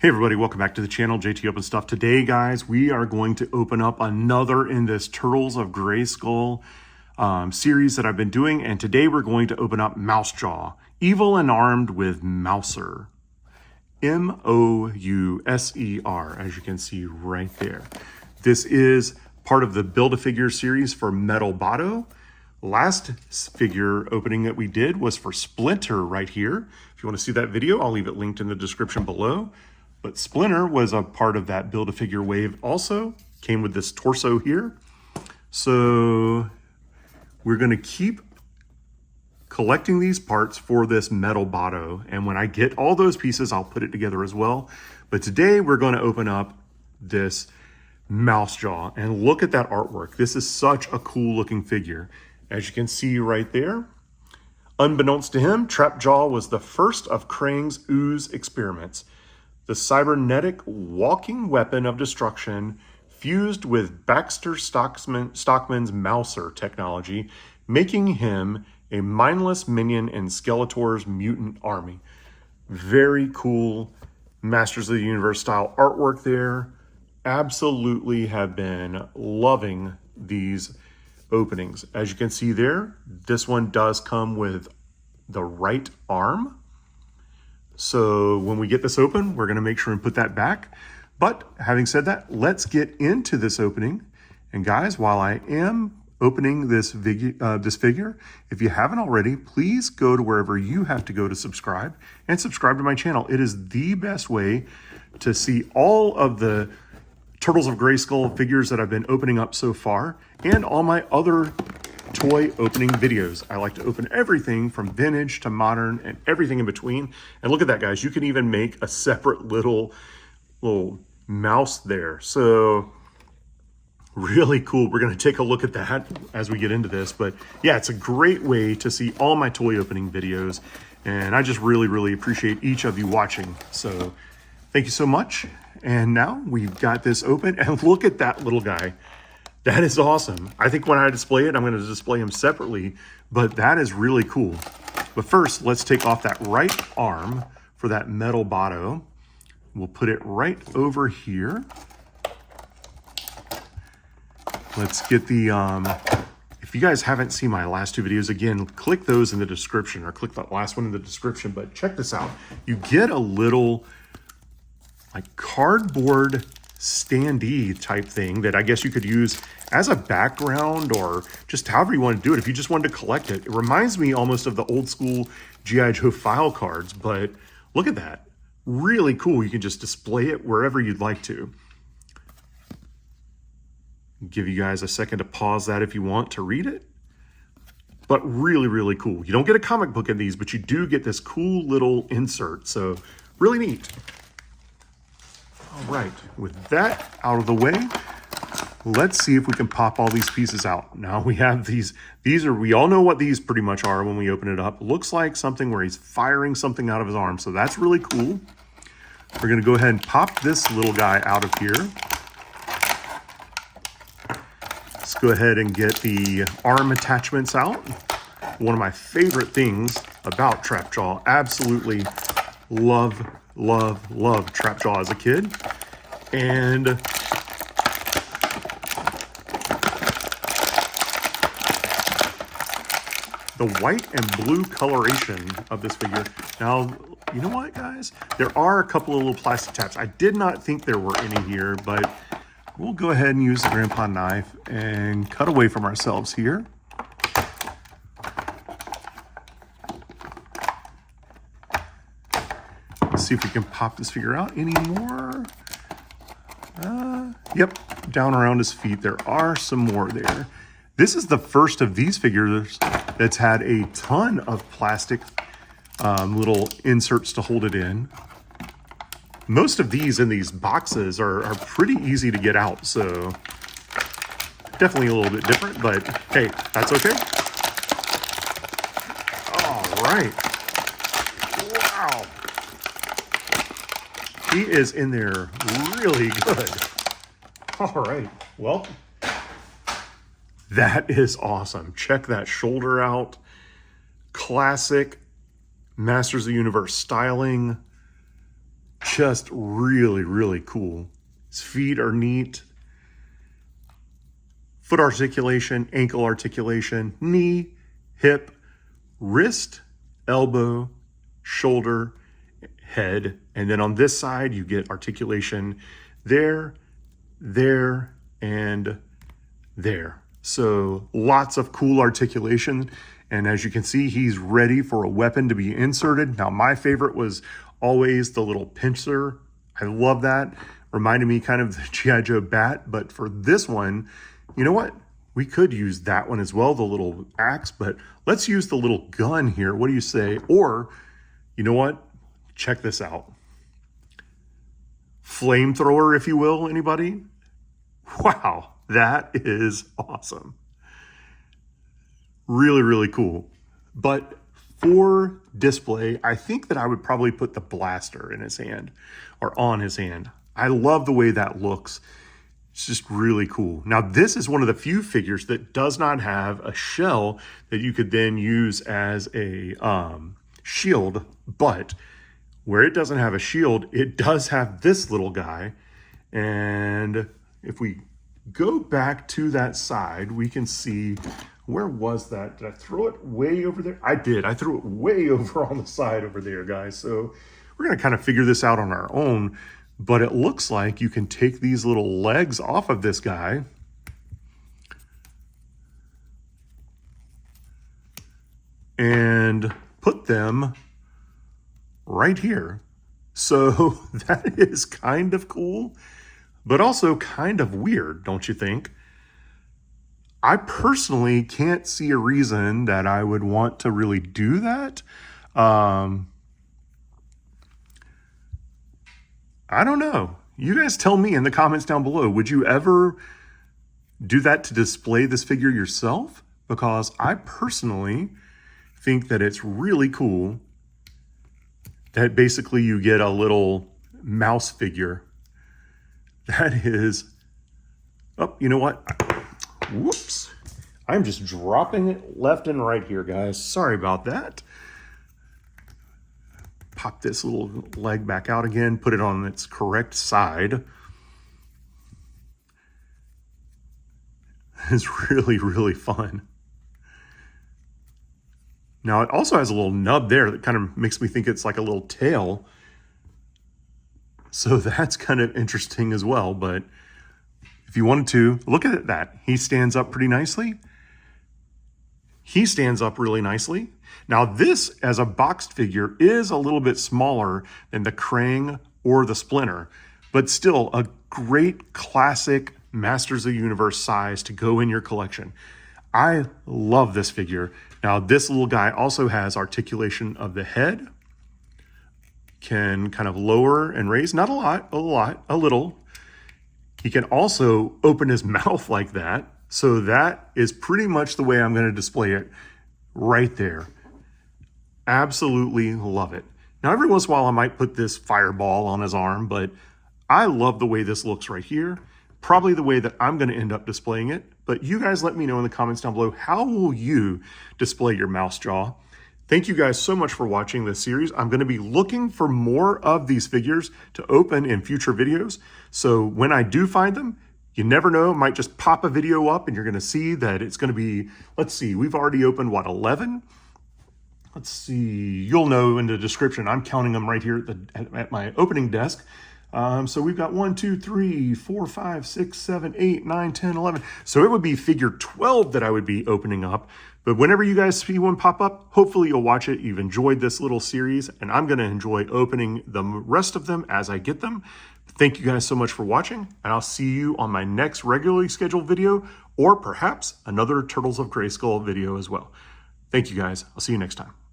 Hey everybody, welcome back to the channel, JT Open Stuff. Today, guys, we are going to open up another in this Turtles of Grayskull series that I've been doing, and today we're going to open up Mousejaw, Evil and Armed with Mouser. M-O-U-S-E-R, as you can see right there. This is part of the Build-A-Figure series for Metal Botto. Last figure opening that we did was for Splinter right here. If you want to see that video, I'll leave it linked in the description below. But Splinter was a part of that Build-A-Figure wave also. Came with this torso here. So we're going to keep collecting these parts for this Metal Botto. And when I get all those pieces, I'll put it together as well. But today we're going to open up this Mousejaw. And look at that artwork. This is such a cool looking figure. As you can see right there. Unbeknownst to him, Trapjaw was the first of Krang's ooze experiments. The cybernetic walking weapon of destruction fused with Baxter Stockman's Mouser technology, making him a mindless minion in Skeletor's mutant army. Very cool Masters of the Universe style artwork there. Absolutely have been loving these openings. As you can see there, this one does come with the right arm. So when we get this open, we're going to make sure and put that back. But having said that, let's get into this opening. And guys, while I am opening this figure, if you haven't already, please go to wherever you have to go to subscribe and subscribe to my channel. It is the best way to see all of the Turtles of Grayskull figures that I've been opening up so far and all my other toy opening videos. I like to open everything from vintage to modern and everything in between. And look at that, guys. You can even make a separate little mouse there. So really cool. We're going to take a look at that as we get into this. But yeah, it's a great way to see all my toy opening videos. And I just really appreciate each of you watching. So thank you so much. And now we've got this open, and look at that little guy. That is awesome. I think when I display it, I'm going to display him separately, but that is really cool. But first, let's take off that right arm for that Metal Botto. We'll put it right over here. Let's get the, if you guys haven't seen my last two videos, again, click those in the description or click that last one in the description, but check this out. You get a little like cardboard standee type thing that I guess you could use as a background or just however you want to do it. If you just wanted to collect it, it reminds me almost of the old school G.I. Joe file cards, but look at that. Really cool. You can just display it wherever you'd like to. Give you guys a second to pause that if you want to read it. But really cool. You don't get a comic book in these, but you do get this cool little insert. So really neat. All right, with that out of the way, let's see if we can pop all these pieces out. Now we have these are, we all know what these pretty much are when we open it up. Looks like something where he's firing something out of his arm, so that's really cool. We're gonna go ahead and pop this little guy out of here. Let's go ahead and get the arm attachments out. One of my favorite things about Trapjaw, absolutely love Trapjaw as a kid. And the white and blue coloration of this figure. Now, you know what, guys? There are a couple of little plastic tabs. I did not think there were any here, but we'll go ahead and use the grandpa knife and cut away from ourselves here. Let's see if we can pop this figure out anymore. Yep, down around his feet. There are some more there. This is the first of these figures that's had a ton of plastic little inserts to hold it in. Most of these in these boxes are pretty easy to get out, so definitely a little bit different, but hey, that's okay. All right. Wow. He is in there really good. All right, well, that is awesome. Check that shoulder out. Classic Masters of the Universe styling. Just really, really cool. His feet are neat. Foot articulation, ankle articulation, knee, hip, wrist, elbow, shoulder, head. And then on this side, you get articulation there, there, and there. So lots of cool articulation. And as you can see, he's ready for a weapon to be inserted. Now, my favorite was always the little pincer. I love that. Reminded me kind of the G.I. Joe bat, but for this one, you know what? We could use that one as well, the little axe, but let's use the little gun here. What do you say? Or, you know what? Check this out. Flamethrower, if you will, anybody? Wow, that is awesome. Really, really cool. But for display, I think that I would probably put the blaster in his hand or on his hand. I love the way that looks. It's just really cool. Now, this is one of the few figures that does not have a shell that you could then use as a shield, but where it doesn't have a shield, it does have this little guy. And if we go back to that side, we can see, where was that? Did I throw it way over there? I did. I threw it way over on the side over there, guys. So we're going to kind of figure this out on our own. But it looks like you can take these little legs off of this guy and put them right here. So that is kind of cool, but also kind of weird, don't you think? I personally can't see a reason that I would want to really do that. I don't know. You guys tell me in the comments down below. Would you ever do that to display this figure yourself? Because I personally think that it's really cool that basically you get a little mouse figure. That is, oh, you know what? Whoops. I'm just dropping it left and right here, guys. Sorry about that. Pop this little leg back out again, put it on its correct side. It's really, really fun. Now, it also has a little nub there that kind of makes me think it's like a little tail. So that's kind of interesting as well. But if you wanted to, look at that. He stands up pretty nicely. He stands up really nicely. Now this, as a boxed figure, is a little bit smaller than the Krang or the Splinter, but still a great classic Masters of the Universe size to go in your collection. I love this figure. Now this little guy also has articulation of the head, can kind of lower and raise, not a lot, a little. He can also open his mouth like that. So that is pretty much the way I'm going to display it right there. Absolutely love it. Now, every once in a while, I might put this fireball on his arm, but I love the way this looks right here. Probably the way that I'm going to end up displaying it. But you guys let me know in the comments down below, how will you display your mouse jaw? Thank you guys so much for watching this series. I'm going to be looking for more of these figures to open in future videos. So when I do find them, you never know, it might just pop a video up and you're going to see that it's going to be, let's see, we've already opened, what, 11? Let's see, you'll know in the description. I'm counting them right here at my opening desk. So we've got 1, 2, 3, 4, 5, 6, 7, 8, 9, 10, 11. So it would be figure 12 that I would be opening up. But whenever you guys see one pop up, hopefully you'll watch it. You've enjoyed this little series, and I'm going to enjoy opening the rest of them as I get them. Thank you guys so much for watching, and I'll see you on my next regularly scheduled video, or perhaps another Turtles of Grayskull video as well. Thank you guys. I'll see you next time.